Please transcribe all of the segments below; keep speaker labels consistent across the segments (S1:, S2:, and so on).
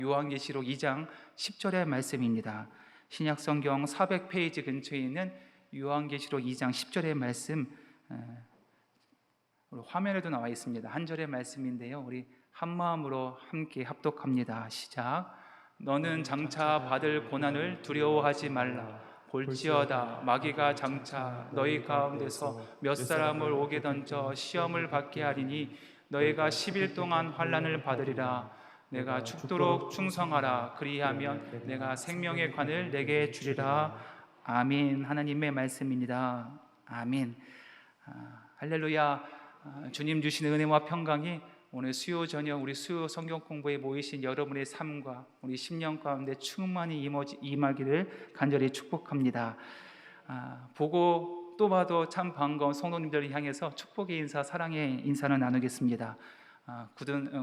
S1: 요한계시록 2장 10절의 말씀입니다. 신약성경 400페이지 근처에 있는 요한계시록 2장 10절의 말씀, 화면에도 나와 있습니다. 한 절의 말씀인데요, 우리 한마음으로 함께 합독합니다. 시작. 너는 장차 받을 고난을 두려워하지 말라. 볼지어다 마귀가 장차 너희 가운데서 몇 사람을 옥에 던져 시험을 받게 하리니 너희가 10일 동안 환난을 받으리라. 내가 죽도록 충성하라. 그리하면 내가 생명의 관을 내게 주리라. 아멘. 하나님의 말씀입니다. 아멘. 할렐루야. 주님 주시는 은혜와 평강이 오늘 수요 저녁 우리 수요 성경 공부에 모이신 여러분의 삶과 우리 10년 가운데 충만히 임하기를 간절히 축복합니다. 보고 또 봐도 참 반가운 성도님들을 향해서 축복의 인사, 사랑의 인사를 나누겠습니다.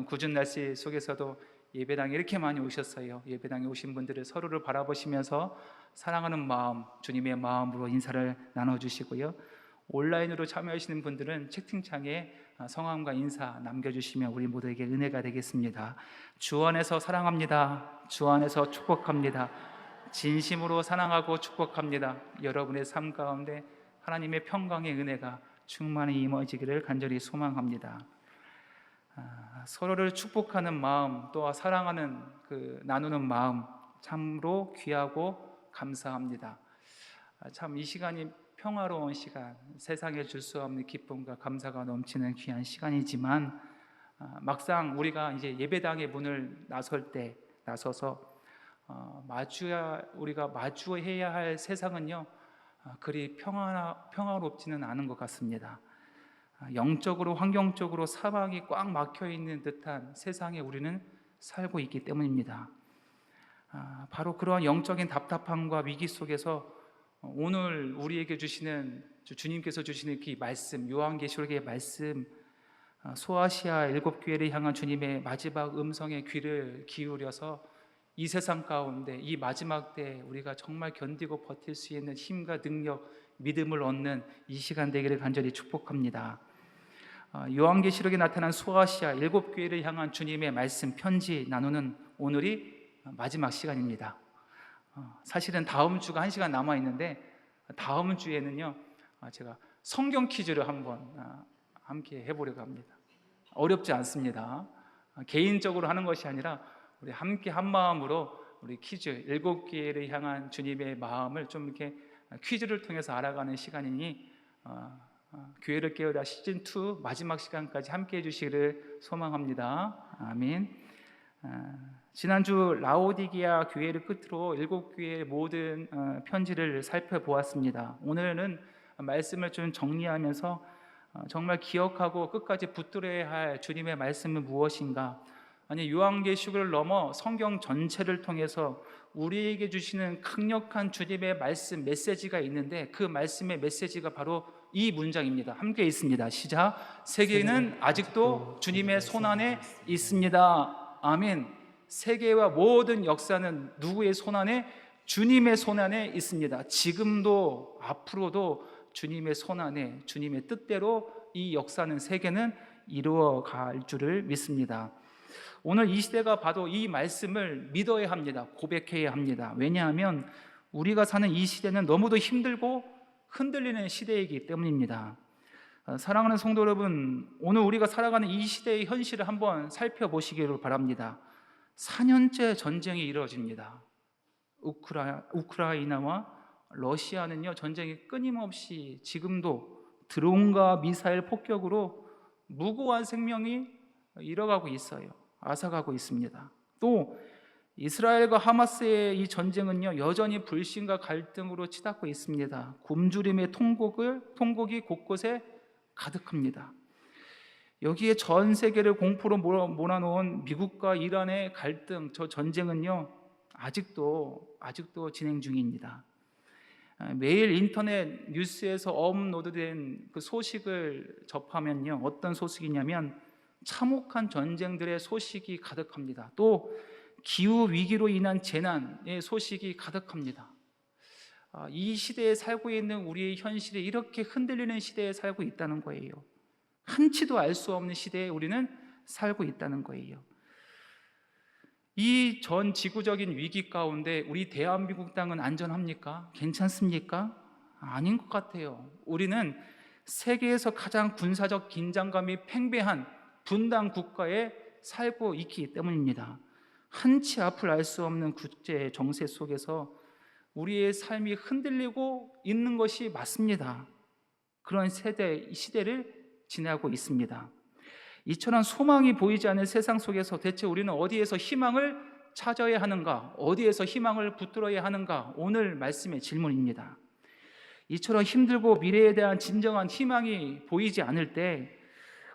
S1: 굳은 날씨 속에서도 예배당에 이렇게 많이 오셨어요. 예배당에 오신 분들을 서로를 바라보시면서 사랑하는 마음, 주님의 마음으로 인사를 나눠주시고요. 온라인으로 참여하시는 분들은 채팅창에 성함과 인사 남겨주시면 우리 모두에게 은혜가 되겠습니다. 주 안에서 사랑합니다. 주 안에서 축복합니다. 진심으로 사랑하고 축복합니다. 여러분의 삶 가운데 하나님의 평강의 은혜가 충만히 임하시기를 간절히 소망합니다. 서로를 축복하는 마음, 또 사랑하는 나누는 마음 참으로 귀하고 감사합니다. 참 이 시간이 평화로운 시간, 세상에 줄 수 없는 기쁨과 감사가 넘치는 귀한 시간이지만 막상 우리가 이제 예배당의 문을 나서서 우리가 마주해야 할 세상은요, 그리 평화롭지는 않은 것 같습니다. 영적으로 환경적으로 사방이 꽉 막혀 있는 듯한 세상에 우리는 살고 있기 때문입니다. 바로 그러한 영적인 답답함과 위기 속에서 오늘 우리에게 주시는 주님께서 주시는 그 말씀, 요한계시록의 말씀, 소아시아 7교회를 향한 주님의 마지막 음성에 귀를 기울여서 이 세상 가운데 이 마지막 때에 우리가 정말 견디고 버틸 수 있는 힘과 능력, 믿음을 얻는 이 시간 되기를 간절히 축복합니다. 요한계시록에 나타난 소아시아 7교회를 향한 주님의 말씀, 편지 나누는 오늘이 마지막 시간입니다. 사실은 다음 주가 1시간 남아 있는데 다음 주에는요, 제가 성경 퀴즈를 한번 함께 해보려고 합니다. 어렵지 않습니다. 개인적으로 하는 것이 아니라 우리 함께 한 마음으로 우리 퀴즈 7교회를 향한 주님의 마음을 좀 이렇게 퀴즈를 통해서 알아가는 시간이니 교회를 깨우다 시즌2 마지막 시간까지 함께 해주시기를 소망합니다. 아멘. 지난주 라오디게아 교회를 끝으로 7교회의 모든 편지를 살펴보았습니다. 오늘은 말씀을 좀 정리하면서 정말 기억하고 끝까지 붙들어야 할 주님의 말씀은 무엇인가, 아니 요한계시록을 넘어 성경 전체를 통해서 우리에게 주시는 강력한 주님의 말씀, 메시지가 있는데 그 말씀의 메시지가 바로 이 문장입니다. 함께 있습니다. 시작. 세계는 아직도 주님의 손안에 있습니다. 아멘. 세계와 모든 역사는 누구의 손안에? 주님의 손안에 있습니다. 지금도 앞으로도 주님의 손안에, 주님의 뜻대로 이 역사는, 세계는 이루어갈 줄을 믿습니다. 오늘 이 시대가 봐도 이 말씀을 믿어야 합니다. 고백해야 합니다. 왜냐하면 우리가 사는 이 시대는 너무도 힘들고 흔들리는 시대이기 때문입니다. 사랑하는 성도 여러분, 오늘 우리가 살아가는 이 시대의 현실을 한번 살펴보시기를 바랍니다. 4년째 전쟁이 이루어집니다. 우크라이나와 러시아는요, 전쟁이 끊임없이 지금도 드론과 미사일 폭격으로 무고한 생명이 잃어가고 있어요. 앗아가고 있습니다. 또 이스라엘과 하마스의 이 전쟁은요, 여전히 불신과 갈등으로 치닫고 있습니다. 굶주림의 통곡이 곳곳에 가득합니다. 여기에 전 세계를 공포로 몰아놓은 미국과 이란의 갈등, 저 전쟁은요, 아직도 진행 중입니다. 매일 인터넷 뉴스에서 업로드된 그 소식을 접하면요, 어떤 소식이냐면 참혹한 전쟁들의 소식이 가득합니다. 또 기후 위기로 인한 재난의 소식이 가득합니다. 이 시대에 살고 있는 우리의 현실이 이렇게 흔들리는 시대에 살고 있다는 거예요. 한치도 알 수 없는 시대에 우리는 살고 있다는 거예요. 이 전 지구적인 위기 가운데 우리 대한민국 땅은 안전합니까? 괜찮습니까? 아닌 것 같아요. 우리는 세계에서 가장 군사적 긴장감이 팽배한 분단 국가에 살고 있기 때문입니다. 한치 앞을 알 수 없는 국제 정세 속에서 우리의 삶이 흔들리고 있는 것이 맞습니다. 그런 시대를 지나고 있습니다. 이처럼 소망이 보이지 않는 세상 속에서 대체 우리는 어디에서 희망을 찾아야 하는가? 어디에서 희망을 붙들어야 하는가? 오늘 말씀의 질문입니다. 이처럼 힘들고 미래에 대한 진정한 희망이 보이지 않을 때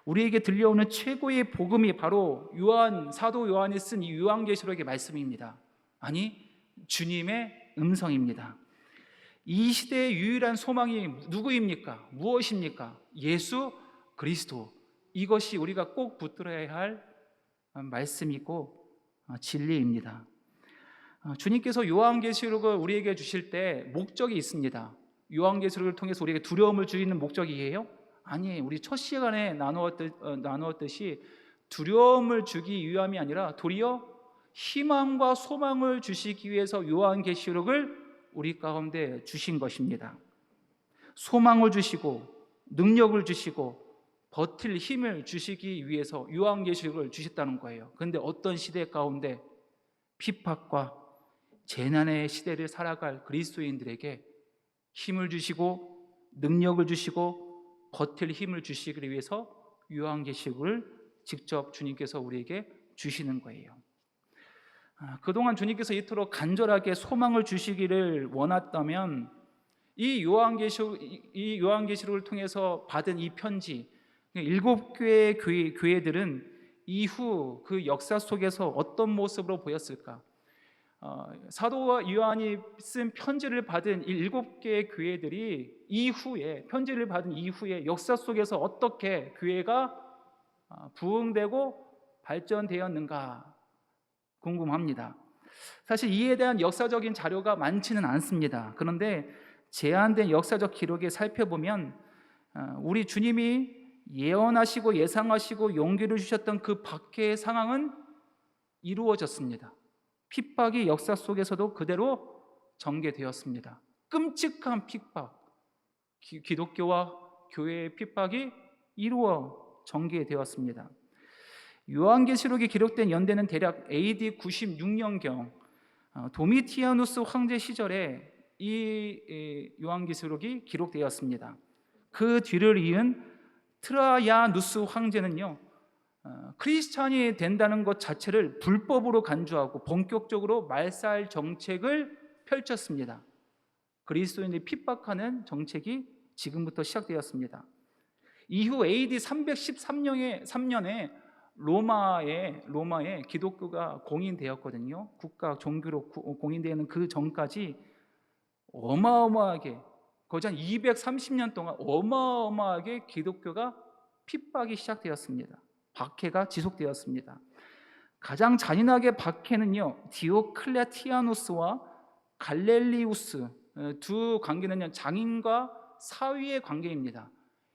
S1: 우리에게 들려오는 최고의 복음이 바로 사도 요한이 쓴 이 요한계시록의 말씀입니다. 아니, 주님의 음성입니다. 이 시대의 유일한 소망이 누구입니까? 무엇입니까? 예수 그리스도. 이것이 우리가 꼭 붙들어야 할 말씀이고 진리입니다. 주님께서 요한계시록을 우리에게 주실 때 목적이 있습니다. 요한계시록을 통해서 우리에게 두려움을 주시는 목적이에요? 아니에요. 우리 첫 시간에 나누었듯이 두려움을 주기 위함이 아니라 도리어 희망과 소망을 주시기 위해서 요한계시록을 우리 가운데 주신 것입니다. 소망을 주시고 능력을 주시고 버틸 힘을 주시기 위해서 요한계시록을 주셨다는 거예요. 그런데 어떤 시대 가운데 핍박과 재난의 시대를 살아갈 그리스도인들에게 힘을 주시고 능력을 주시고 버틸 힘을 주시기 위해서 요한계시록을 직접 주님께서 우리에게 주시는 거예요. 그동안 주님께서 이토록 간절하게 소망을 주시기를 원했다면 이 요한계시록을 통해서 받은 이 편지, 7교회의 교회들은 이후 그 역사 속에서 어떤 모습으로 보였을까? 사도 요한이 쓴 편지를 받은 7개의 교회들이 편지를 받은 이후에 역사 속에서 어떻게 교회가 부흥되고 발전되었는가 궁금합니다. 사실 이에 대한 역사적인 자료가 많지는 않습니다. 그런데 제한된 역사적 기록에 살펴보면 우리 주님이 예언하시고 예상하시고 용기를 주셨던 그 박해의 상황은 이루어졌습니다. 핍박이 역사 속에서도 그대로 전개되었습니다. 끔찍한 핍박, 기독교와 교회의 핍박이 전개되었습니다. 요한계시록이 기록된 연대는 대략 AD 96년경 도미티아누스 황제 시절에 이 요한계시록이 기록되었습니다. 그 뒤를 이은 트라야누스 황제는요, 크리스찬이 된다는 것 자체를 불법으로 간주하고 본격적으로 말살 정책을 펼쳤습니다. 그리스도인들이 핍박하는 정책이 지금부터 시작되었습니다. 이후 AD 313년에 로마에 기독교가 공인되었거든요. 국가 종교로 공인되는 그 전까지 어마어마하게 거의 한 230년 동안 어마어마하게 기독교가 핍박이 시작되었습니다. 박해가 지속되었습니다. 가장 잔인하게 박해는요, 디오클레티아누스와 갈렐리우스 두 관계는요, 장인과 사위의 관계입니다.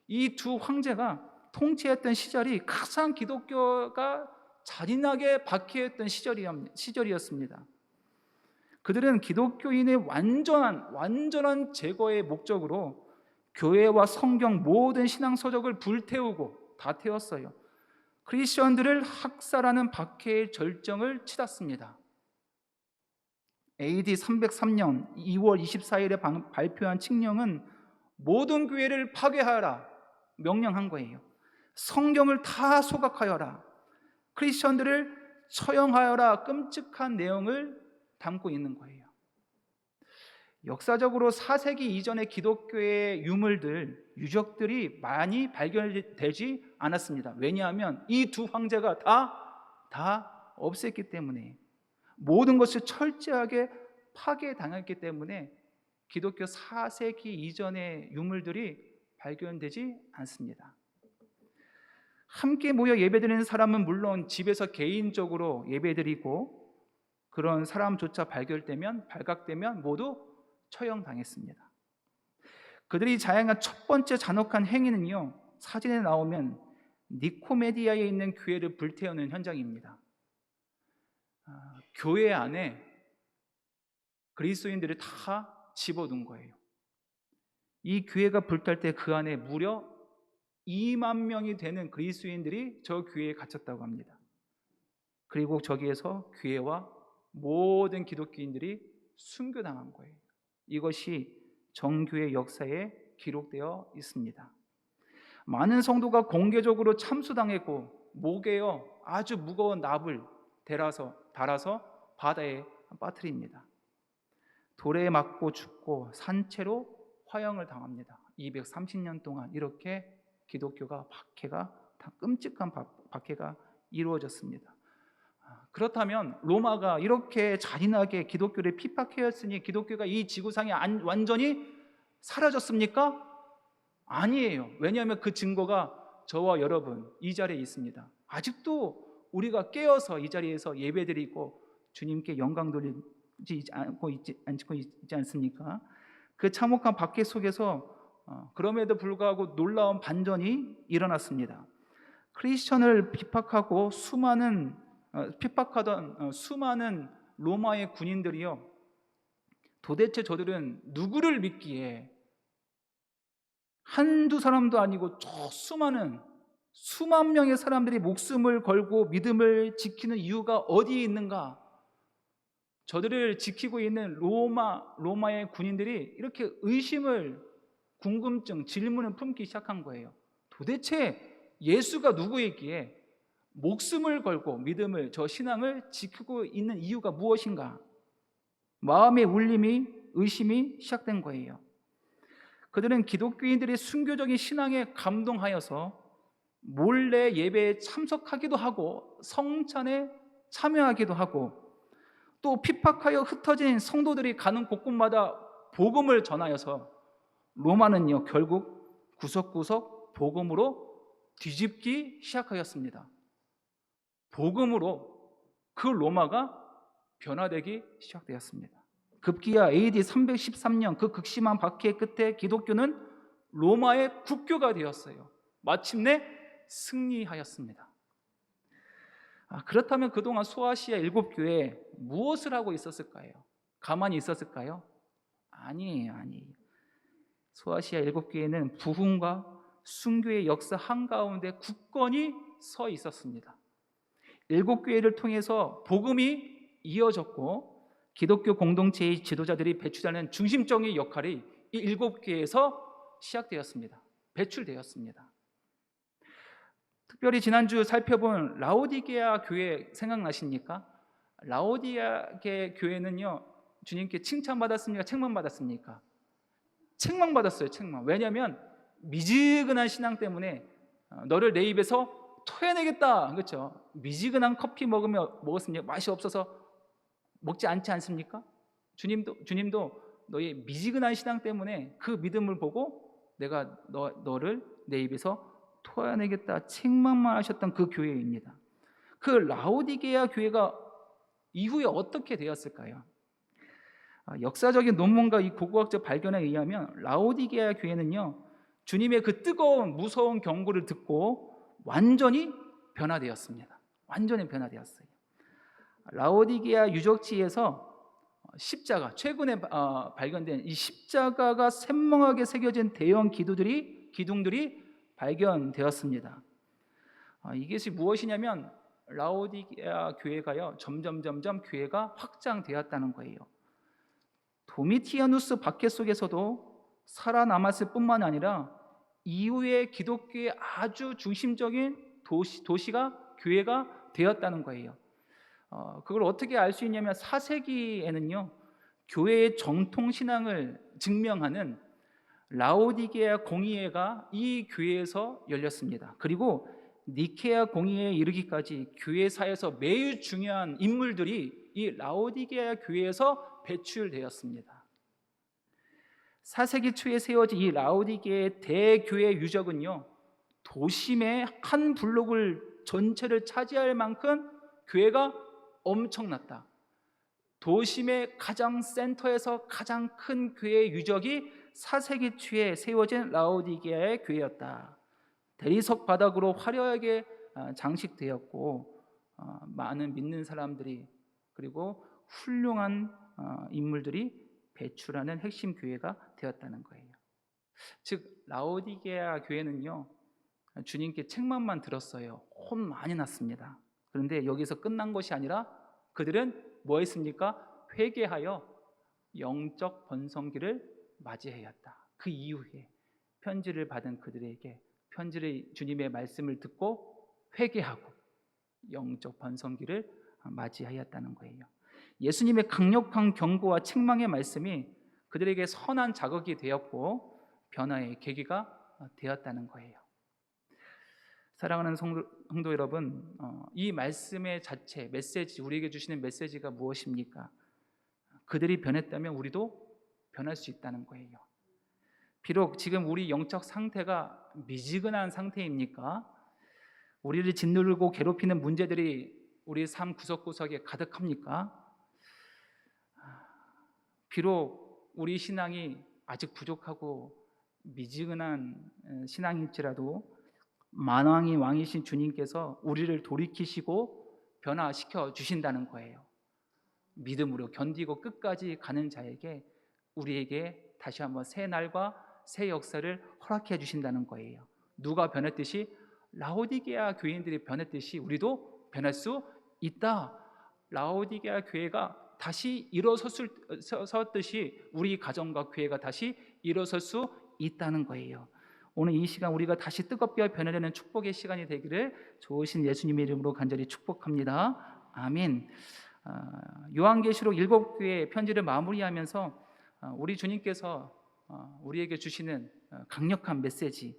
S1: 이 두 황제가 통치했던 시절이 가장 기독교가 잔인하게 박해했던 시절이었습니다. 그들은 기독교인의 완전한 제거의 목적으로 교회와 성경 모든 신앙 서적을 불태우고 다 태웠어요. 크리스천들을 학살하는 박해의 절정을 치렀습니다. AD 303년 2월 24일에 발표한 칙령은 모든 교회를 파괴하여라 명령한 거예요. 성경을 다 소각하여라, 크리스천들을 처형하여라, 끔찍한 내용을 담고 있는 거예요. 역사적으로 4세기 이전의 기독교의 유적들이 많이 발견되지 않았습니다. 왜냐하면 이 두 황제가 다 없앴기 때문에, 모든 것을 철저하게 파괴당했기 때문에 기독교 4세기 이전의 유물들이 발견되지 않습니다. 함께 모여 예배드리는 사람은 물론 집에서 개인적으로 예배드리고, 그런 사람조차 발각되면 모두 처형당했습니다. 그들이 자행한 첫 번째 잔혹한 행위는요, 사진에 나오면 니코메디아에 있는 교회를 불태우는 현장입니다. 교회 안에 그리스도인들을 다 집어넣은 거예요. 이 교회가 불탈 때 그 안에 무려 2만 명이 되는 그리스도인들이 저 교회에 갇혔다고 합니다. 그리고 저기에서 교회와 모든 기독교인들이 순교당한 거예요. 이것이 정교회 역사에 기록되어 있습니다. 많은 성도가 공개적으로 참수당했고 목에 아주 무거운 납을 달아서 바다에 빠뜨립니다. 돌에 맞고 죽고 산채로 화형을 당합니다. 230년 동안 이렇게 기독교가 끔찍한 박해가 이루어졌습니다. 그렇다면 로마가 이렇게 잔인하게 기독교를 핍박해왔으니 기독교가 이 지구상에 완전히 사라졌습니까? 아니에요. 왜냐하면 그 증거가 저와 여러분 이 자리에 있습니다. 아직도 우리가 깨어서 이 자리에서 예배드리고 주님께 영광 돌리지 않고 있지 않습니까? 그 참혹한 박해 속에서 그럼에도 불구하고 놀라운 반전이 일어났습니다. 크리스천을 핍박하던 수많은 로마의 군인들이요, 도대체 저들은 누구를 믿기에 한두 사람도 아니고 저 수만 명의 사람들이 목숨을 걸고 믿음을 지키는 이유가 어디에 있는가? 저들을 지키고 있는 로마의 군인들이 이렇게 궁금증, 질문을 품기 시작한 거예요. 도대체 예수가 누구이기에 목숨을 걸고 저 신앙을 지키고 있는 이유가 무엇인가? 마음의 의심이 시작된 거예요. 그들은 기독교인들의 순교적인 신앙에 감동하여서 몰래 예배에 참석하기도 하고 성찬에 참여하기도 하고 또 핍박하여 흩어진 성도들이 가는 곳곳마다 복음을 전하여서 로마는요 결국 구석구석 복음으로 뒤집기 시작하였습니다. 복음으로 그 로마가 변화되기 시작되었습니다. 급기야 AD 313년 그 극심한 박해 끝에 기독교는 로마의 국교가 되었어요. 마침내 승리하였습니다. 그렇다면 그동안 소아시아 7교회 무엇을 하고 있었을까요? 가만히 있었을까요? 아니에요. 소아시아 7교회는 부흥과 순교의 역사 한가운데 굳건히 서 있었습니다. 7교회를 통해서 복음이 이어졌고 기독교 공동체의 지도자들이 배출하는 중심적인 역할이 이 7교회에서 시작되었습니다. 배출되었습니다. 특별히 지난주 살펴본 라오디게아 교회 생각나십니까? 라오디게아 교회는요 주님께 칭찬받았습니까? 책망받았습니까? 책망받았어요. 왜냐하면 미지근한 신앙 때문에 너를 내 입에서 토해내겠다. 그렇죠? 미지근한 커피 먹었습니까? 맛이 없어서 먹지 않지 않습니까? 주님도 너의 미지근한 신앙 때문에 그 믿음을 보고 내가 너를 내 입에서 토해내겠다 책망만 하셨던 그 교회입니다. 그 라오디게아 교회가 이후에 어떻게 되었을까요? 역사적인 논문과 이 고고학적 발견에 의하면 라오디게아 교회는요 주님의 그 뜨거운 무서운 경고를 듣고 완전히 변화되었습니다. 라오디게아 유적지에서 십자가, 최근에 발견된 이 십자가가 샘명하게 새겨진 대형 기둥들이 발견되었습니다. 이것이 무엇이냐면 라오디게아 교회가요 점점 교회가 확장되었다는 거예요. 도미티아누스 박해 속에서도 살아남았을 뿐만 아니라 이후에 기독교의 아주 중심적인 도시가 교회가 되었다는 거예요. 그걸 어떻게 알 수 있냐면 4세기에는요 교회의 정통 신앙을 증명하는 라오디게아 공의회가 이 교회에서 열렸습니다. 그리고 니케아 공의회에 이르기까지 교회사에서 매우 중요한 인물들이 이 라오디게아 교회에서 배출되었습니다. 4세기 초에 세워진 이 라오디게아의 대교회 유적은요 도심의 한 블록을 전체를 차지할 만큼 교회가 엄청났다. 도심의 가장 센터에서 가장 큰 교회의 유적이 4세기 초에 세워진 라오디게아의 교회였다. 대리석 바닥으로 화려하게 장식되었고 많은 믿는 사람들이 그리고 훌륭한 인물들이 배출하는 핵심 교회가 되었다는 거예요. 즉 라오디게아 교회는요, 주님께 책망만 들었어요. 혼 많이 났습니다. 그런데 여기서 끝난 것이 아니라 그들은 뭐 했습니까? 회개하여 영적 번성기를 맞이해야 했다. 그 이후에 편지를 받은 그들에게 편지를 주님의 말씀을 듣고 회개하고 영적 번성기를 맞이하였다는 거예요. 예수님의 강력한 경고와 책망의 말씀이 그들에게 선한 자극이 되었고 변화의 계기가 되었다는 거예요. 사랑하는 성도 여러분, 이 말씀의 자체, 메시지, 우리에게 주시는 메시지가 무엇입니까? 그들이 변했다면 우리도 변할 수 있다는 거예요. 비록 지금 우리 영적 상태가 미지근한 상태입니까? 우리를 짓누르고 괴롭히는 문제들이 우리 삶 구석구석에 가득합니까? 비록 우리 신앙이 아직 부족하고 미지근한 신앙일지라도 만왕이 왕이신 주님께서 우리를 돌이키시고 변화시켜 주신다는 거예요. 믿음으로 견디고 끝까지 가는 자에게 우리에게 다시 한번 새 날과 새 역사를 허락해 주신다는 거예요. 누가 변했듯이 라오디게아 교인들이 변했듯이 우리도 변할 수 있다. 라오디게아 교회가 다시 일어섰듯이 우리 가정과 교회가 다시 일어설 수 있다는 거예요. 오늘 이 시간 우리가 다시 뜨겁게 변화되는 축복의 시간이 되기를 좋으신 예수님의 이름으로 간절히 축복합니다. 아멘. 요한계시록 7교회의 편지를 마무리하면서 우리 주님께서 우리에게 주시는 강력한 메시지,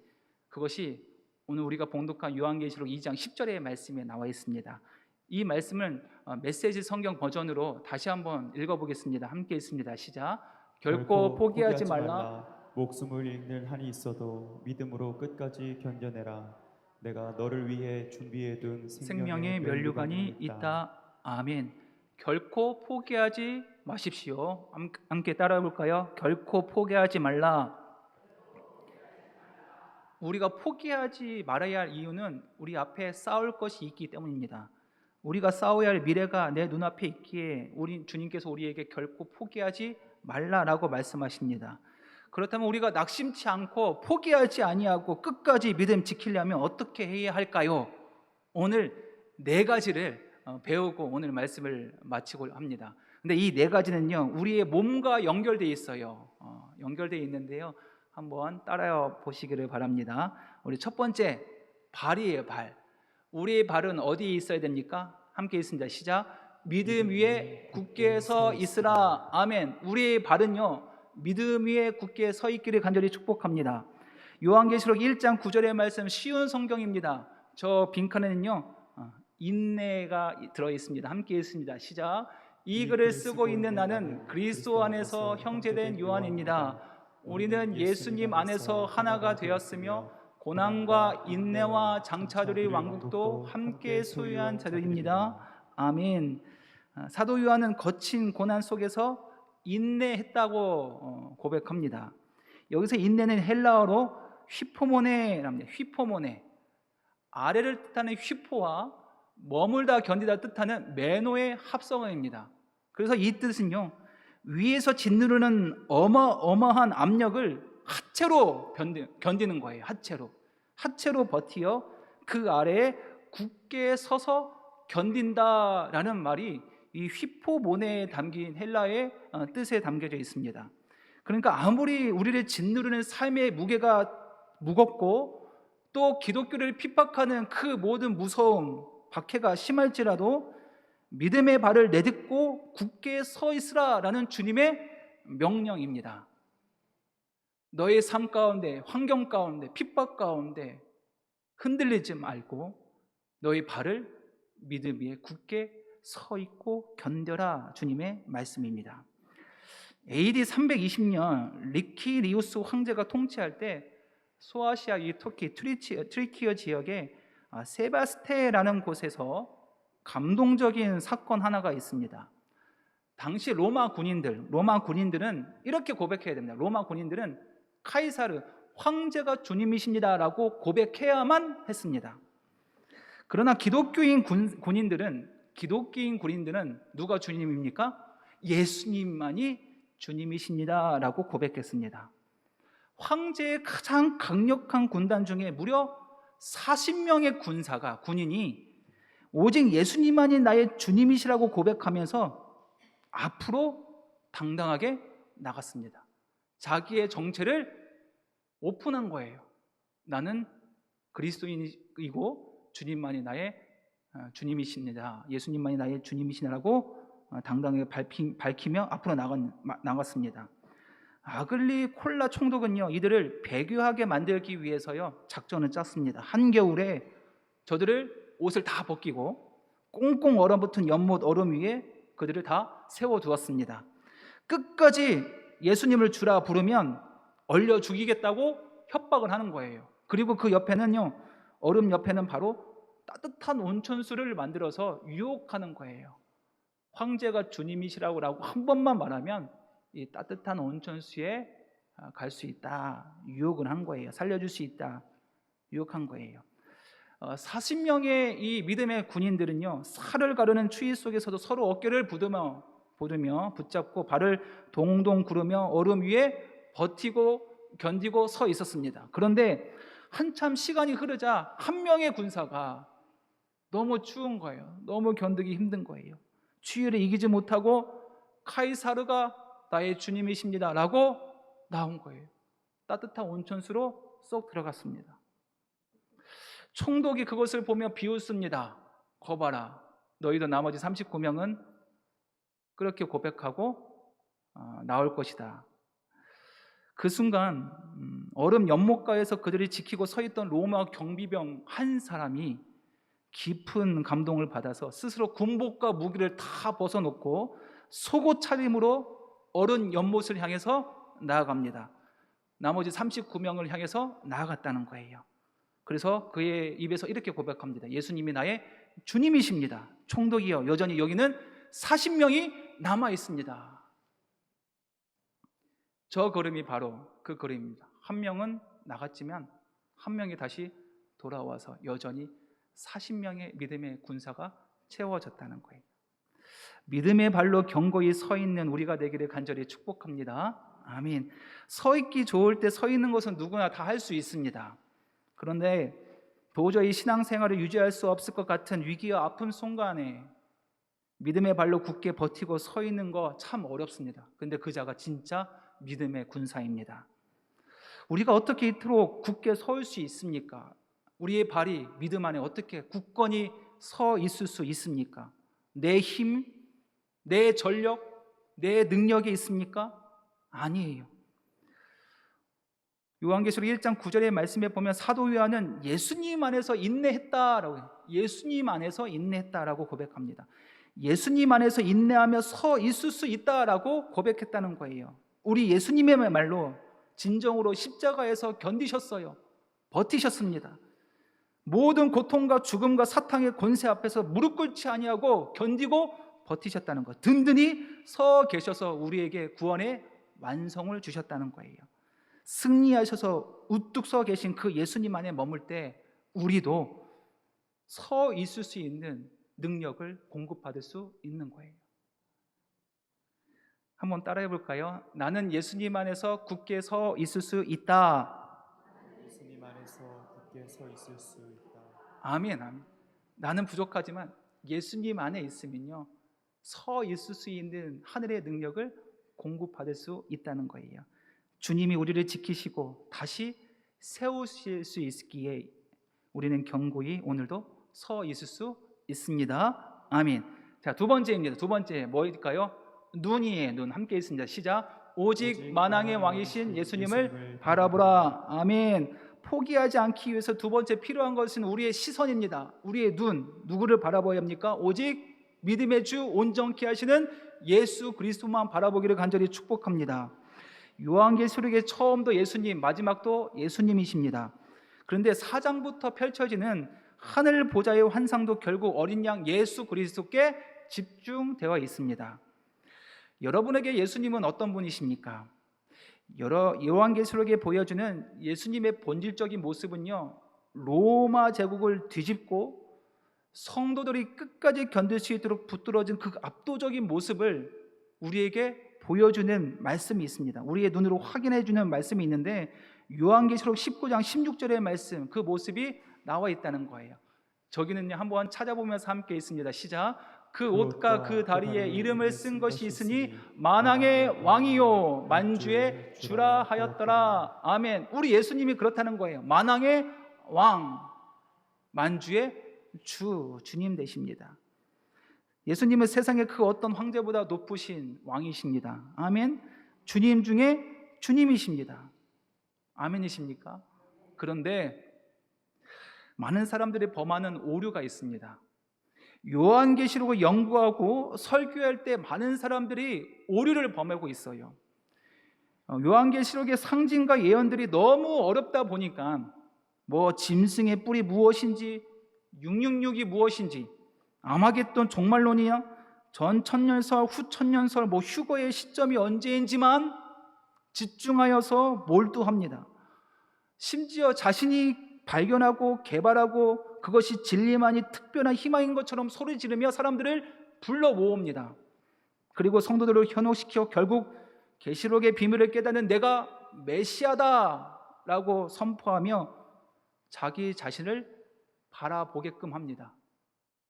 S1: 그것이 오늘 우리가 봉독한 요한계시록 2장 10절의 말씀에 나와 있습니다. 이 말씀을 메시지 성경 버전으로 다시 한번 읽어보겠습니다. 함께 읽습니다. 시작. 결코 포기하지 말라.
S2: 목숨을 잃는 한이 있어도 믿음으로 끝까지 견뎌내라. 내가 너를 위해 준비해둔
S1: 생명의 면류관이 있다. 아멘. 결코 포기하지 마십시오. 함께 따라해 볼까요? 결코 포기하지 말라. 우리가 포기하지 말아야 할 이유는 우리 앞에 싸울 것이 있기 때문입니다. 우리가 싸워야 할 미래가 내 눈앞에 있기에 우리 주님께서 우리에게 결코 포기하지 말라라고 말씀하십니다. 그렇다면 우리가 낙심치 않고 포기하지 아니하고 끝까지 믿음 지키려면 어떻게 해야 할까요? 오늘 4가지를 배우고 오늘 말씀을 마치고 합니다. 근데 이 4가지는요 우리의 몸과 연결되어 있어요. 연결되어 있는데요, 한번 따라해 보시기를 바랍니다. 우리 첫 번째, 발이에요. 발. 우리의 발은 어디에 있어야 됩니까? 함께 있습니다. 시작. 믿음 위에 굳게 서 있으라. 아멘. 우리의 발은요 믿음 위에 굳게 서 있기를 간절히 축복합니다. 요한계시록 1장 9절의 말씀, 쉬운 성경입니다. 저 빈칸에는요 인내가 들어 있습니다. 함께 있습니다. 시작. 이 글을 쓰고 있는 나는 그리스도 안에서 형제된 요한입니다. 우리는 예수님 안에서 하나가 되었으며 고난과 인내와 장차들의 왕국도 함께 소유한 자들입니다. 아멘. 사도 요한은 거친 고난 속에서 인내했다고 고백합니다. 여기서 인내는 헬라어로 휘포모네랍니다. 휘포모네. 아래를 뜻하는 휘포와 머물다 견디다 뜻하는 메노의 합성어입니다. 그래서 이 뜻은요, 위에서 짓누르는 어마어마한 압력을 하체로 견디는 거예요. 하체로 버티어 그 아래에 굳게 서서 견딘다라는 말이 이 휘포모네에 담긴 헬라의 뜻에 담겨져 있습니다. 그러니까 아무리 우리를 짓누르는 삶의 무게가 무겁고 또 기독교를 핍박하는 그 모든 무서움, 박해가 심할지라도 믿음의 발을 내딛고 굳게 서 있으라라는 주님의 명령입니다. 너의 삶 가운데, 환경 가운데, 핍박 가운데 흔들리지 말고 너의 발을 믿음 위에 굳게 서 있고 견뎌라, 주님의 말씀입니다. AD 320년 리키리우스 황제가 통치할 때 소아시아 이 터키 트리키어 지역에 세바스테라는 곳에서 감동적인 사건 하나가 있습니다. 당시 로마 군인들은 이렇게 고백해야 됩니다. 로마 군인들은 카이사르 황제가 주님이십니다라고 고백해야만 했습니다. 그러나 기독교인 군인들은 기독교인 군인들은 누가 주님입니까? 예수님만이 주님이십니다라고 고백했습니다. 황제의 가장 강력한 군단 중에 무려 40명의 군인이 오직 예수님만이 나의 주님이시라고 고백하면서 앞으로 당당하게 나갔습니다. 자기의 정체를 오픈한 거예요. 나는 그리스도인이고 주님만이 나의 주님이십니다. 예수님만이 나의 주님이시라고 당당하게 밝히며 앞으로 나갔습니다. 아글리 콜라 총독은요, 이들을 배교하게 만들기 위해서요 작전을 짰습니다. 한겨울에 저들을 옷을 다 벗기고 꽁꽁 얼어붙은 연못 얼음 위에 그들을 다 세워두었습니다. 끝까지 예수님을 주라 부르면 얼려 죽이겠다고 협박을 하는 거예요. 그리고 그 옆에는요, 얼음 옆에는 바로 따뜻한 온천수를 만들어서 유혹하는 거예요. 황제가 주님이시라고 한 번만 말하면 이 따뜻한 온천수에 갈 수 있다, 유혹을 한 거예요. 살려줄 수 있다, 유혹한 거예요. 40명의 이 믿음의 군인들은요, 살을 가르는 추위 속에서도 서로 어깨를 부르며 붙잡고 발을 동동 구르며 얼음 위에 버티고 견디고 서 있었습니다. 그런데 한참 시간이 흐르자 한 명의 군사가 너무 추운 거예요. 너무 견디기 힘든 거예요. 추위를 이기지 못하고 카이사르가 나의 주님이십니다 라고 나온 거예요. 따뜻한 온천수로 쏙 들어갔습니다. 총독이 그것을 보며 비웃습니다. 거봐라, 너희도 나머지 39명은 그렇게 고백하고 나올 것이다. 그 순간 얼음 연못가에서 그들이 지키고 서 있던 로마 경비병 한 사람이 깊은 감동을 받아서 스스로 군복과 무기를 다 벗어놓고 속옷 차림으로 얼음 연못을 향해서 나아갑니다. 나머지 39명을 향해서 나아갔다는 거예요. 그래서 그의 입에서 이렇게 고백합니다. 예수님이 나의 주님이십니다. 총독이여, 여전히 여기는 40명이 남아 있습니다. 저 걸음이 바로 그 걸음입니다. 한 명은 나갔지만 한 명이 다시 돌아와서 여전히 40명의 믿음의 군사가 채워졌다는 거예요. 믿음의 발로 견고히 서 있는 우리가 되기를 간절히 축복합니다. 아멘. 서 있기 좋을 때 서 있는 것은 누구나 다 할 수 있습니다. 그런데 도저히 신앙생활을 유지할 수 없을 것 같은 위기와 아픔 순간에 믿음의 발로 굳게 버티고 서 있는 거 참 어렵습니다. 근데 그 자가 진짜 믿음의 군사입니다. 우리가 어떻게 이토록 굳게 설 수 있습니까? 우리의 발이 믿음 안에 어떻게 굳건히 서 있을 수 있습니까? 내 힘, 내 전력, 내 능력이 있습니까? 아니에요. 요한계시록 1장 9절의 말씀에 보면 사도 요한은 예수님 안에서 인내했다라고 해요. 예수님 안에서 인내했다라고 고백합니다. 예수님 안에서 인내하며 서 있을 수 있다라고 고백했다는 거예요. 우리 예수님의 말로 진정으로 십자가에서 견디셨어요. 버티셨습니다. 모든 고통과 죽음과 사탄의 권세 앞에서 무릎 꿇지 아니하고 견디고 버티셨다는 것. 든든히 서 계셔서 우리에게 구원의 완성을 주셨다는 거예요. 승리하셔서 우뚝 서 계신 그 예수님 안에 머물 때 우리도 서 있을 수 있는 능력을 공급받을 수 있는 거예요. 한번 따라해 볼까요? 나는 예수님 안에서 굳게 서 있을 수 있다.
S2: 예수님 안에서 굳게 서 있을 수 있다.
S1: 아멘, 아멘. 나는 부족하지만 예수님 안에 있으면요, 서 있을 수 있는 하늘의 능력을 공급받을 수 있다는 거예요. 주님이 우리를 지키시고 다시 세우실 수 있기에 우리는 견고히 오늘도 서 있을 수 있습니다. 아멘. 자, 두 번째입니다. 두 번째 뭐일까요? 눈이에요. 눈. 함께 있습니다. 시작. 오직 만왕의 왕이신 예수님을 바라보라. 아멘. 포기하지 않기 위해서 두 번째 필요한 것은 우리의 시선입니다. 우리의 눈. 누구를 바라봐야 합니까? 오직 믿음의 주 온전케 하시는 예수 그리스도만 바라보기를 간절히 축복합니다. 요한계시록의 처음도 예수님, 마지막도 예수님이십니다. 그런데 4장부터 펼쳐지는 하늘 보좌의 환상도 결국 어린 양 예수 그리스도께 집중되어 있습니다. 여러분에게 예수님은 어떤 분이십니까? 요한계시록에 보여주는 예수님의 본질적인 모습은요, 로마 제국을 뒤집고 성도들이 끝까지 견딜 수 있도록 붙들어진 그 압도적인 모습을 우리에게 보여주는 말씀이 있습니다. 우리의 눈으로 확인해 주는 말씀이 있는데 요한계시록 19장 16절의 말씀, 그 모습이 나와 있다는 거예요. 저기는요, 한번 찾아보면서 함께 있습니다. 시작. 그 옷과 그 다리에 이름을 쓴 것이 있으니 만왕의 왕이요 만주의 주라 하였더라. 아멘. 우리 예수님이 그렇다는 거예요. 만왕의 왕, 만주의 주님 되십니다. 예수님은 세상의 그 어떤 황제보다 높으신 왕이십니다. 아멘. 주님 중에 주님이십니다. 아멘이십니까? 그런데 많은 사람들이 범하는 오류가 있습니다. 요한계시록을 연구하고 설교할 때 많은 사람들이 오류를 범하고 있어요. 요한계시록의 상징과 예언들이 너무 어렵다 보니까 뭐 짐승의 뿔이 무엇인지, 666이 무엇인지, 아마겟돈 종말론이야, 전 천년설, 후 천년설, 뭐 휴거의 시점이 언제인지만 집중하여서 몰두합니다. 심지어 자신이 발견하고 개발하고 그것이 진리만이 특별한 희망인 것처럼 소리 지르며 사람들을 불러 모읍니다. 그리고 성도들을 현혹시켜 결국 계시록의 비밀을 깨닫는 내가 메시아다라고 선포하며 자기 자신을 바라보게끔 합니다.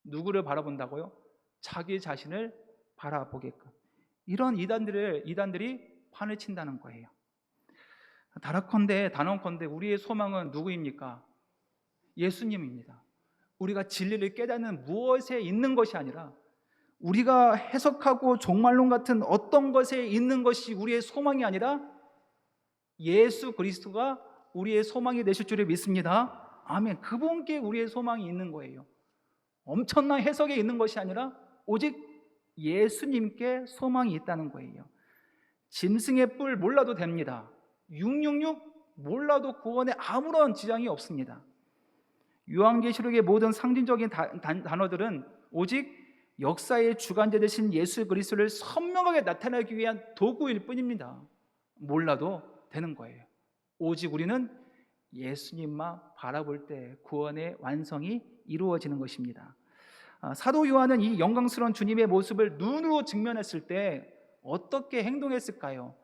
S1: 누구를 바라본다고요? 자기 자신을 바라보게끔. 이런 이단들이 판을 친다는 거예요. 단언컨대 우리의 소망은 누구입니까? 예수님입니다. 우리가 진리를 깨닫는 무엇에 있는 것이 아니라 우리가 해석하고 종말론 같은 어떤 것에 있는 것이 우리의 소망이 아니라 예수 그리스도가 우리의 소망이 되실 줄을 믿습니다. 아멘. 그분께 우리의 소망이 있는 거예요. 엄청난 해석에 있는 것이 아니라 오직 예수님께 소망이 있다는 거예요. 짐승의 뿔 몰라도 됩니다. 666 몰라도 구원에 아무런 지장이 없습니다. 요한계시록의 모든 상징적인 단어들은 오직 역사의 주관자 되신 예수 그리스도를 선명하게 나타내기 위한 도구일 뿐입니다. 몰라도 되는 거예요. 오직 우리는 예수님만 바라볼 때 구원의 완성이 이루어지는 것입니다. 사도 요한은 이 영광스러운 주님의 모습을 눈으로 직면했을 때 어떻게 행동했을까요?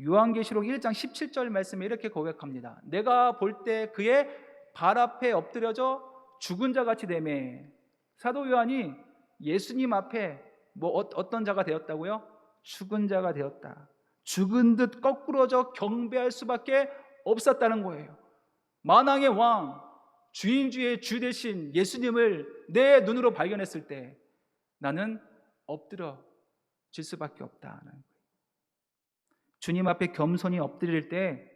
S1: 요한계시록 1장 17절 말씀에 이렇게 고백합니다. 내가 볼 때 그의 발 앞에 엎드려져 죽은 자 같이 되매. 사도 요한이 예수님 앞에 어떤 자가 되었다고요? 죽은 자가 되었다. 죽은 듯 거꾸러져 경배할 수밖에 없었다는 거예요. 만왕의 왕, 주인 중의 주 되신 예수님을 내 눈으로 발견했을 때 나는 엎드려질 수밖에 없다는 거예요. 주님 앞에 겸손히 엎드릴 때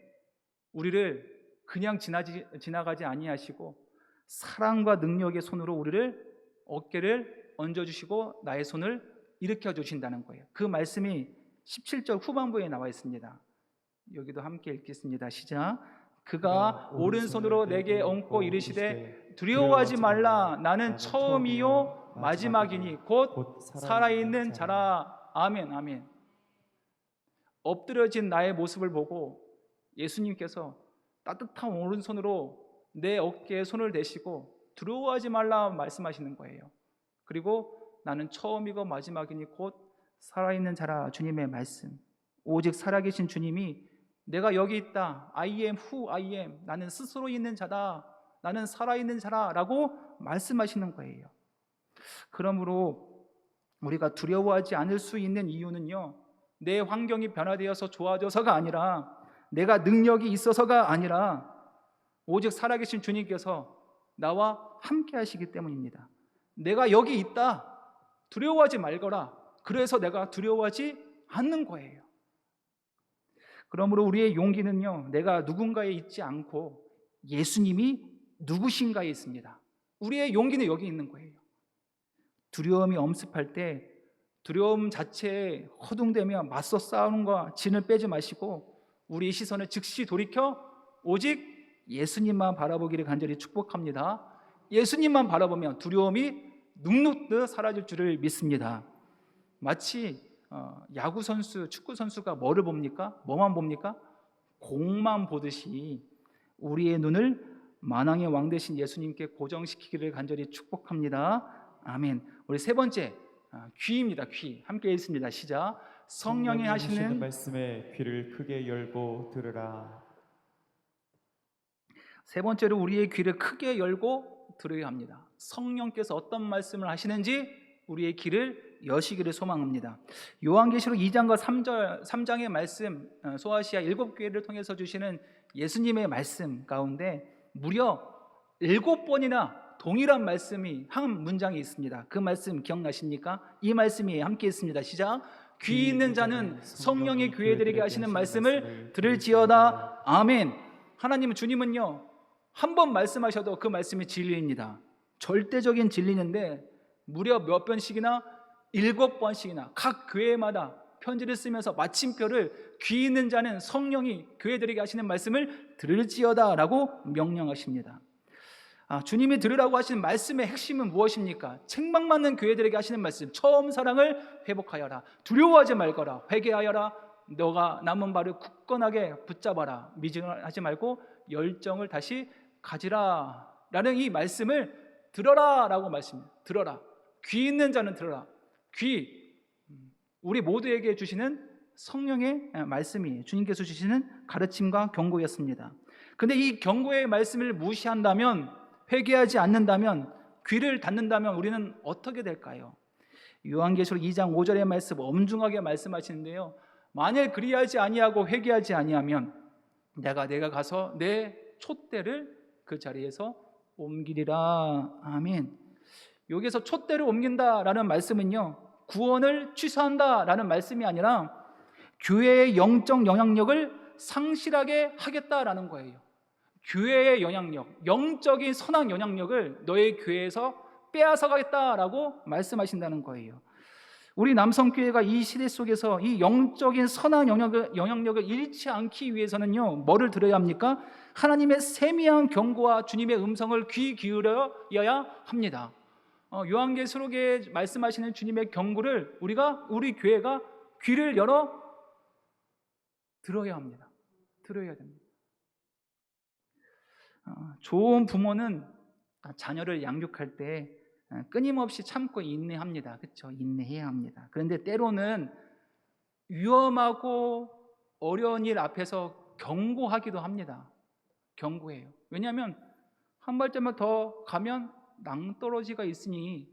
S1: 우리를 그냥 지나가지 아니하시고 사랑과 능력의 손으로 우리를 어깨를 얹어주시고 나의 손을 일으켜 주신다는 거예요. 그 말씀이 17절 후반부에 나와 있습니다. 여기도 함께 읽겠습니다. 시작. 그가 오른손으로 내게 얹고 이르시되 두려워하지 말라. 나는 처음이요 마지막이니 곧 살아있는 자라. 아멘. 아멘. 엎드려진 나의 모습을 보고 예수님께서 따뜻한 오른손으로 내 어깨에 손을 대시고 두려워하지 말라 말씀하시는 거예요. 그리고 나는 처음이고 마지막이니 곧 살아있는 자라. 주님의 말씀. 오직 살아계신 주님이 내가 여기 있다. I am who I am. 나는 스스로 있는 자다. 나는 살아있는 자라 라고 말씀하시는 거예요. 그러므로 우리가 두려워하지 않을 수 있는 이유는요, 내 환경이 변화되어서 좋아져서가 아니라, 내가 능력이 있어서가 아니라 오직 살아계신 주님께서 나와 함께 하시기 때문입니다. 내가 여기 있다. 두려워하지 말거라. 그래서 내가 두려워하지 않는 거예요. 그러므로 우리의 용기는요, 내가 누군가에 있지 않고 예수님이 누구신가에 있습니다. 우리의 용기는 여기 있는 거예요. 두려움이 엄습할 때 두려움 자체에 허둥대며 맞서 싸우는 거 진을 빼지 마시고 우리의 시선을 즉시 돌이켜 오직 예수님만 바라보기를 간절히 축복합니다. 예수님만 바라보면 두려움이 눅눅듯 사라질 줄을 믿습니다. 마치 야구 선수, 축구 선수가 뭐를 봅니까? 뭐만 봅니까? 공만 보듯이 우리의 눈을 만왕의 왕 되신 예수님께 고정시키기를 간절히 축복합니다. 아멘. 우리 세 번째, 귀입니다. 귀. 함께 읽습니다. 시작. 성령이 하시는
S2: 말씀에 귀를 크게 열고 들으라.
S1: 세 번째로 우리의 귀를 크게 열고 들어야 합니다. 성령께서 어떤 말씀을 하시는지 우리의 귀를 여시기를 소망합니다. 요한계시록 2장과 3장의 말씀, 소아시아 7교회를 통해서 주시는 예수님의 말씀 가운데 무려 7번이나 동일한 말씀이 한 문장에 있습니다. 그 말씀 기억나십니까? 이 말씀이 함께 있습니다. 시작. 귀 있는 자는 성령의 교회들에게 하시는 말씀을 들을지어다. 아멘. 하나님은, 주님은요, 한 번 말씀하셔도 그 말씀이 진리입니다. 절대적인 진리인데 무려 몇 번씩이나 7번씩이나 각 교회마다 편지를 쓰면서 마침표를 귀 있는 자는 성령이 교회들에게 하시는 말씀을 들을지어다 라고 명령하십니다. 주님이 들으라고 하시는 말씀의 핵심은 무엇입니까? 책망받는 교회들에게 하시는 말씀, 처음 사랑을 회복하여라, 두려워하지 말거라, 회개하여라, 너가 남은 바를 굳건하게 붙잡아라, 미진하지 말고 열정을 다시 가지라 라는 이 말씀을 들어라 라고 말씀합니다. 들어라. 귀 있는 자는 들어라. 귀, 우리 모두에게 주시는 성령의 말씀이에요. 주님께서 주시는 가르침과 경고였습니다. 그런데 이 경고의 말씀을 무시한다면, 회개하지 않는다면, 귀를 닫는다면 우리는 어떻게 될까요? 요한계시록 2장 5절의 말씀 엄중하게 말씀하시는데요, 만일 그리하지 아니하고 회개하지 아니하면 내가 가서 내 촛대를 그 자리에서 옮기리라. 아멘. 여기서 촛대를 옮긴다라는 말씀은요, 구원을 취소한다라는 말씀이 아니라 교회의 영적 영향력을 상실하게 하겠다라는 거예요. 교회의 영향력, 영적인 선한 영향력을 너의 교회에서 빼앗아가겠다라고 말씀하신다는 거예요. 우리 남성교회가 이 시대 속에서 이 영적인 선한 영향력을 잃지 않기 위해서는요, 뭐를 들어야 합니까? 하나님의 세미한 경고와 주님의 음성을 귀 기울여야 합니다. 요한계시록에 말씀하시는 주님의 경고를 우리 교회가 귀를 열어 들어야 합니다. 들어야 됩니다. 좋은 부모는 자녀를 양육할 때 끊임없이 참고 인내합니다. 그렇죠? 인내해야 합니다. 그런데 때로는 위험하고 어려운 일 앞에서 경고하기도 합니다. 경고해요. 왜냐하면 한 발짝만 더 가면 낭떠러지가 있으니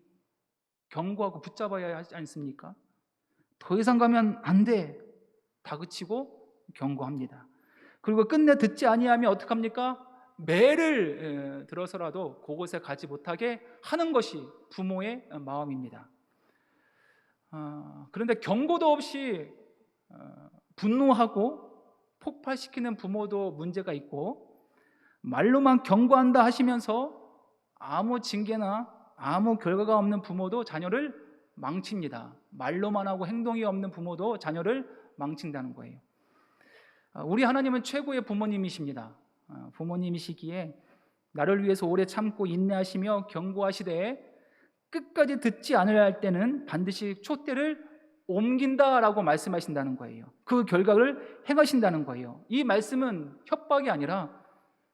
S1: 경고하고 붙잡아야 하지 않습니까? 더 이상 가면 안 돼. 다그치고 경고합니다. 그리고 끝내 듣지 아니하면 어떡합니까? 매를 들어서라도 그곳에 가지 못하게 하는 것이 부모의 마음입니다. 그런데 경고도 없이 분노하고 폭발시키는 부모도 문제가 있고, 말로만 경고한다 하시면서 아무 징계나 아무 결과가 없는 부모도 자녀를 망칩니다. 말로만 하고 행동이 없는 부모도 자녀를 망친다는 거예요. 우리 하나님은 최고의 부모님이십니다. 부모님이시기에 나를 위해서 오래 참고 인내하시며 경고하시되 끝까지 듣지 않으려 할 때는 반드시 촛대를 옮긴다라고 말씀하신다는 거예요. 그 결과를 행하신다는 거예요. 이 말씀은 협박이 아니라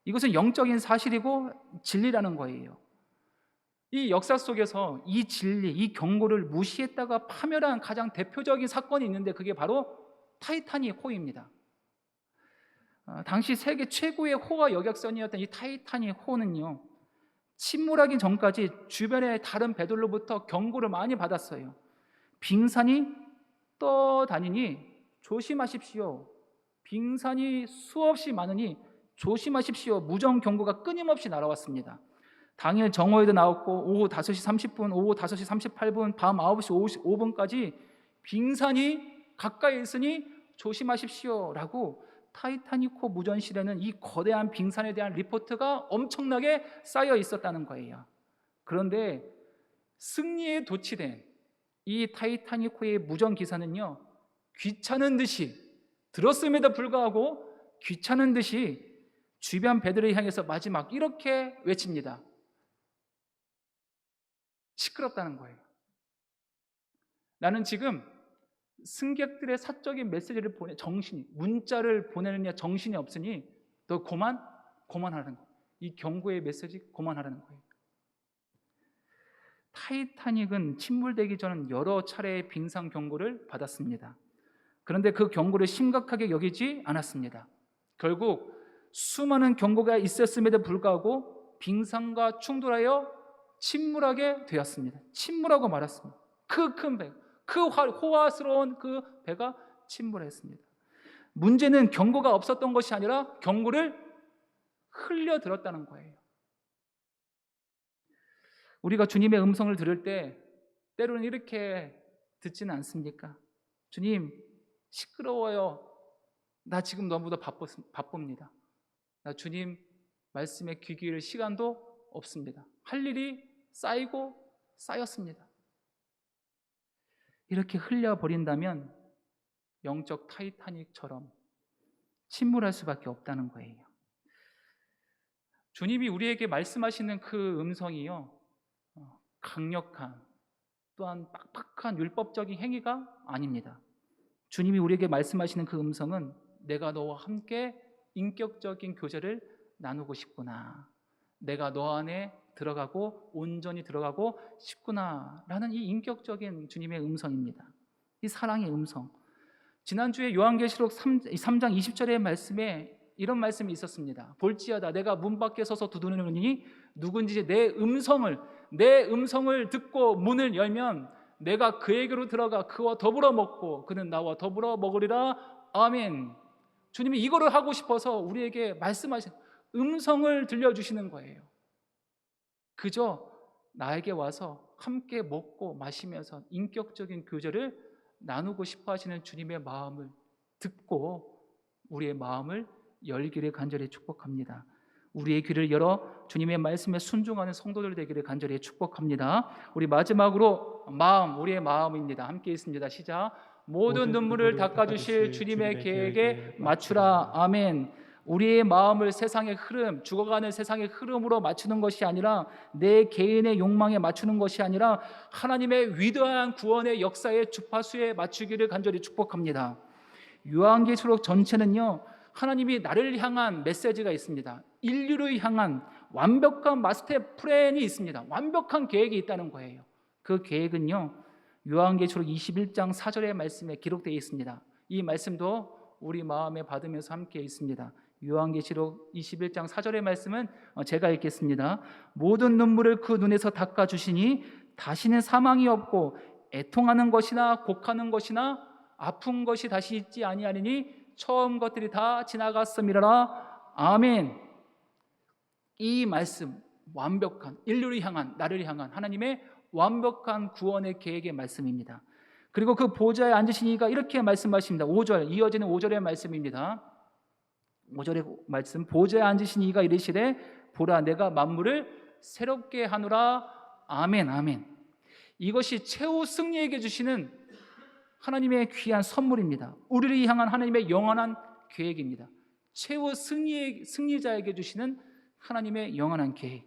S1: 이것은 영적인 사실이고 진리라는 거예요. 이 역사 속에서 이 진리, 이 경고를 무시했다가 파멸한 가장 대표적인 사건이 있는데 그게 바로 타이타닉 호입니다. 당시 세계 최고의 호화 여객선이었던 이 타이타닉 호는요, 침몰하기 전까지 주변의 다른 배들로부터 경고를 많이 받았어요. 빙산이 떠다니니 조심하십시오. 빙산이 수없이 많으니 조심하십시오. 무정 경고가 끊임없이 날아왔습니다. 당일 정오에도 나왔고 오후 5시 30분, 오후 5시 38분, 밤 9시 55분까지 빙산이 가까이 있으니 조심하십시오 라고 타이타닉호 무전실에는 이 거대한 빙산에 대한 리포트가 엄청나게 쌓여 있었다는 거예요. 그런데 승리에 도취된 이 타이타닉호의 무전 기사는요, 귀찮은 듯이 들었음에도 불구하고 귀찮은 듯이 주변 배들을 향해서 마지막 이렇게 외칩니다. 시끄럽다는 거예요. 나는 지금 승객들의 사적인 메시지를 문자를 보내느냐 정신이 없으니 너 그만하라는 거예요. 이 경고의 메시지 그만하라는 거예요. 타이타닉은 침몰되기 전 여러 차례의 빙상 경고를 받았습니다. 그런데 그 경고를 심각하게 여기지 않았습니다. 결국 수많은 경고가 있었음에도 불구하고 빙상과 충돌하여 침몰하게 되었습니다. 침몰하고 말았습니다. 그 큰 배, 그 호화스러운 그 배가 침몰했습니다. 문제는 경고가 없었던 것이 아니라 경고를 흘려들었다는 거예요. 우리가 주님의 음성을 들을 때 때로는 이렇게 듣지는 않습니까? 주님, 시끄러워요. 나 지금 너무도 바쁩니다. 나 주님 말씀에 귀 기울일 시간도 없습니다. 할 일이 쌓이고 쌓였습니다. 이렇게 흘려버린다면 영적 타이타닉처럼 침몰할 수밖에 없다는 거예요. 주님이 우리에게 말씀하시는 그 음성이요, 강력한 또한 빡빡한 율법적인 행위가 아닙니다. 주님이 우리에게 말씀하시는 그 음성은 내가 너와 함께 인격적인 교제를 나누고 싶구나, 내가 너 안에 들어가고 온전히 들어가고 싶구나 라는 이 인격적인 주님의 음성입니다. 이 사랑의 음성. 지난주에 요한계시록 3장 20절의 말씀에 이런 말씀이 있었습니다. 볼지어다 내가 문 밖에 서서 두드리노니 누군지 내 음성을 듣고 문을 열면 내가 그에게로 들어가 그와 더불어 먹고 그는 나와 더불어 먹으리라. 아멘. 주님이 이거를 하고 싶어서 우리에게 말씀하신 음성을 들려주시는 거예요. 그저 나에게 와서 함께 먹고 마시면서 인격적인 교제를 나누고 싶어 하시는 주님의 마음을 듣고 우리의 마음을 열기를 간절히 축복합니다. 우리의 귀를 열어 주님의 말씀에 순종하는 성도들 되기를 간절히 축복합니다. 우리 마지막으로 우리의 마음입니다. 함께 있습니다. 시작. 모든 눈물을 닦아주실 주님의 계획에 맞추라. 아멘. 우리의 마음을 세상의 흐름, 죽어가는 세상의 흐름으로 맞추는 것이 아니라 내 개인의 욕망에 맞추는 것이 아니라 하나님의 위대한 구원의 역사의 주파수에 맞추기를 간절히 축복합니다. 요한계시록 전체는요, 하나님이 나를 향한 메시지가 있습니다. 인류를 향한 완벽한 마스터 플랜이 있습니다. 완벽한 계획이 있다는 거예요. 그 계획은요, 요한계시록 21장 4절의 말씀에 기록되어 있습니다. 이 말씀도 우리 마음에 받으면서 함께 있습니다. 요한계시록 21장 4절의 말씀은 제가 읽겠습니다. 모든 눈물을 그 눈에서 닦아주시니 다시는 사망이 없고 애통하는 것이나 곡하는 것이나 아픈 것이 다시 있지 아니하리니 처음 것들이 다 지나갔음이라. 아멘. 이 말씀, 완벽한 인류를 향한, 나를 향한 하나님의 완벽한 구원의 계획의 말씀입니다. 그리고 그 보좌에 앉으신 이가 이렇게 말씀하십니다. 5절, 이어지는 5절의 말씀입니다. 5절의 말씀, 보좌에 앉으신 이가 이르시되 보라 내가 만물을 새롭게 하노라. 아멘. 아멘. 이것이 최후 승리에게 주시는 하나님의 귀한 선물입니다. 우리를 향한 하나님의 영원한 계획입니다. 최후 승리자에게 주시는 하나님의 영원한 계획.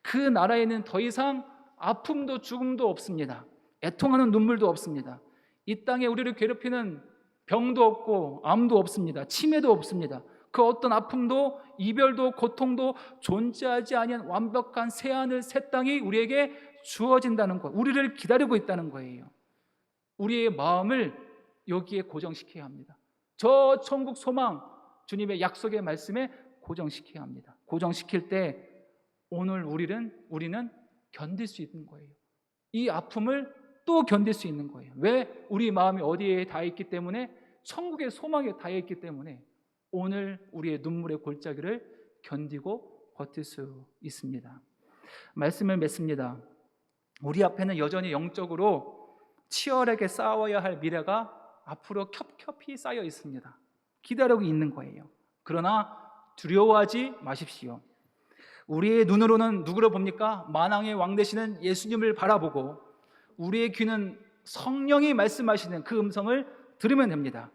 S1: 그 나라에는 더 이상 아픔도 죽음도 없습니다. 애통하는 눈물도 없습니다. 이 땅에 우리를 괴롭히는 병도 없고 암도 없습니다. 치매도 없습니다. 그 어떤 아픔도 이별도 고통도 존재하지 아니한 완벽한 새하늘 새 땅이 우리에게 주어진다는 것, 우리를 기다리고 있다는 거예요. 우리의 마음을 여기에 고정시켜야 합니다. 저 천국 소망, 주님의 약속의 말씀에 고정시켜야 합니다. 고정시킬 때 오늘 우리는 견딜 수 있는 거예요. 이 아픔을 또 견딜 수 있는 거예요. 왜? 우리 마음이 어디에 닿아 있기 때문에, 천국의 소망에 닿아 있기 때문에 오늘 우리의 눈물의 골짜기를 견디고 버틸 수 있습니다. 말씀을 맺습니다. 우리 앞에는 여전히 영적으로 치열하게 싸워야 할 미래가 앞으로 겹겹이 쌓여 있습니다. 기다리고 있는 거예요. 그러나 두려워하지 마십시오. 우리의 눈으로는 누구를 봅니까? 만왕의 왕 되시는 예수님을 바라보고 우리의 귀는 성령이 말씀하시는 그 음성을 들으면 됩니다.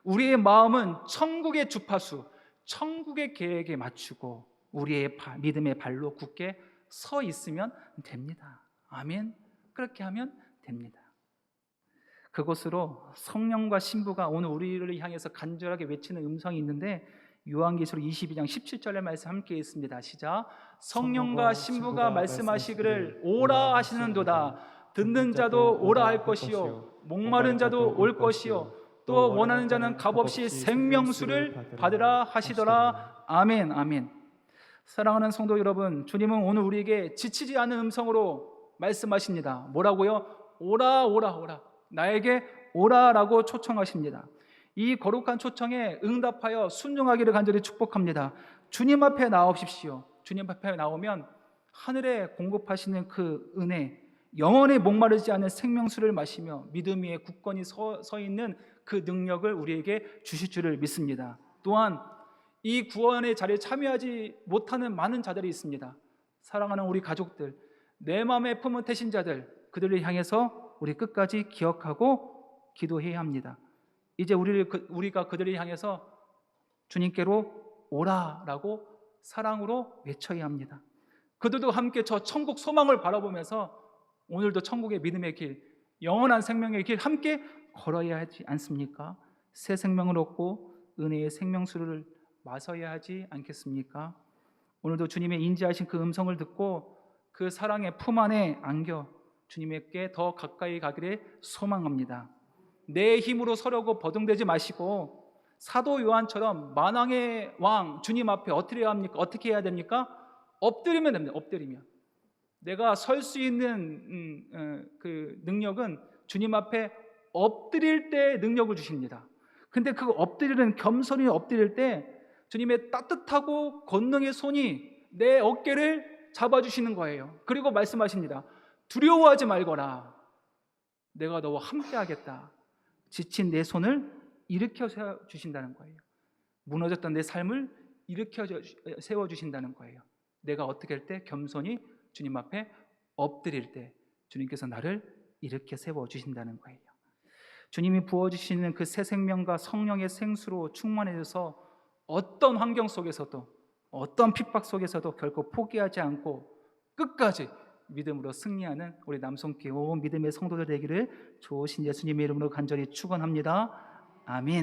S1: 우리의 마음은 천국의 주파수, 천국의 계획에 맞추고 우리의 믿음의 발로 굳게 서 있으면 됩니다. 아멘. 그렇게 하면 됩니다. 그곳으로 성령과 신부가 오늘 우리를 향해서 간절하게 외치는 음성이 있는데 요한계시록 22장 17절의 말씀 함께 있습니다. 시작. 성령과 신부가 말씀하시기를 오라 하시는도다. 듣는 자도 오라 할 것이요 목마른 자도 올 것이요 또 원하는 자는 값없이 생명수를 받으라 하시더라. 아멘. 아멘. 사랑하는 성도 여러분, 주님은 오늘 우리에게 지치지 않은 음성으로 말씀하십니다. 뭐라고요? 오라 오라 오라. 나에게 오라라고 초청하십니다. 이 거룩한 초청에 응답하여 순종하기를 간절히 축복합니다. 주님 앞에 나오십시오. 주님 앞에 나오면 하늘에 공급하시는 그 은혜, 영원히 목마르지 않은 생명수를 마시며 믿음 위에 굳건히 서 있는 그 능력을 우리에게 주실 줄을 믿습니다. 또한 이 구원의 자리에 참여하지 못하는 많은 자들이 있습니다. 사랑하는 우리 가족들, 내 마음에 품은 태신자들, 그들을 향해서 우리 끝까지 기억하고 기도해야 합니다. 이제 우리가 그들을 향해서 주님께로 오라라고 사랑으로 외쳐야 합니다. 그들도 함께 저 천국 소망을 바라보면서 오늘도 천국의 믿음의 길, 영원한 생명의 길 함께 걸어야 하지 않습니까? 새 생명을 얻고 은혜의 생명수를 마셔야 하지 않겠습니까? 오늘도 주님의 인지하신 그 음성을 듣고 그 사랑의 품 안에 안겨 주님께 더 가까이 가기를 소망합니다. 내 힘으로 서려고 버둥대지 마시고 사도 요한처럼 만왕의 왕 주님 앞에 어떻게 해야 됩니까? 엎드리면 됩니다. 엎드리면. 내가 설 수 있는 그 능력은 주님 앞에 엎드릴 때 능력을 주십니다. 근데 그 엎드리는 겸손히 엎드릴 때 주님의 따뜻하고 권능의 손이 내 어깨를 잡아주시는 거예요. 그리고 말씀하십니다. 두려워하지 말거라. 내가 너와 함께 하겠다. 지친 내 손을 일으켜 세워주신다는 거예요. 무너졌던 내 삶을 일으켜 세워주신다는 거예요. 내가 어떻게 할 때 겸손히 주님 앞에 엎드릴 때 주님께서 나를 일으켜 세워주신다는 거예요. 주님이 부어주시는 그 새 생명과 성령의 생수로 충만해져서 어떤 환경 속에서도 어떤 핍박 속에서도 결코 포기하지 않고 끝까지 믿음으로 승리하는 우리 남성교회 온 믿음의 성도들 되기를 좋으신 예수님의 이름으로 간절히 축원합니다. 아멘.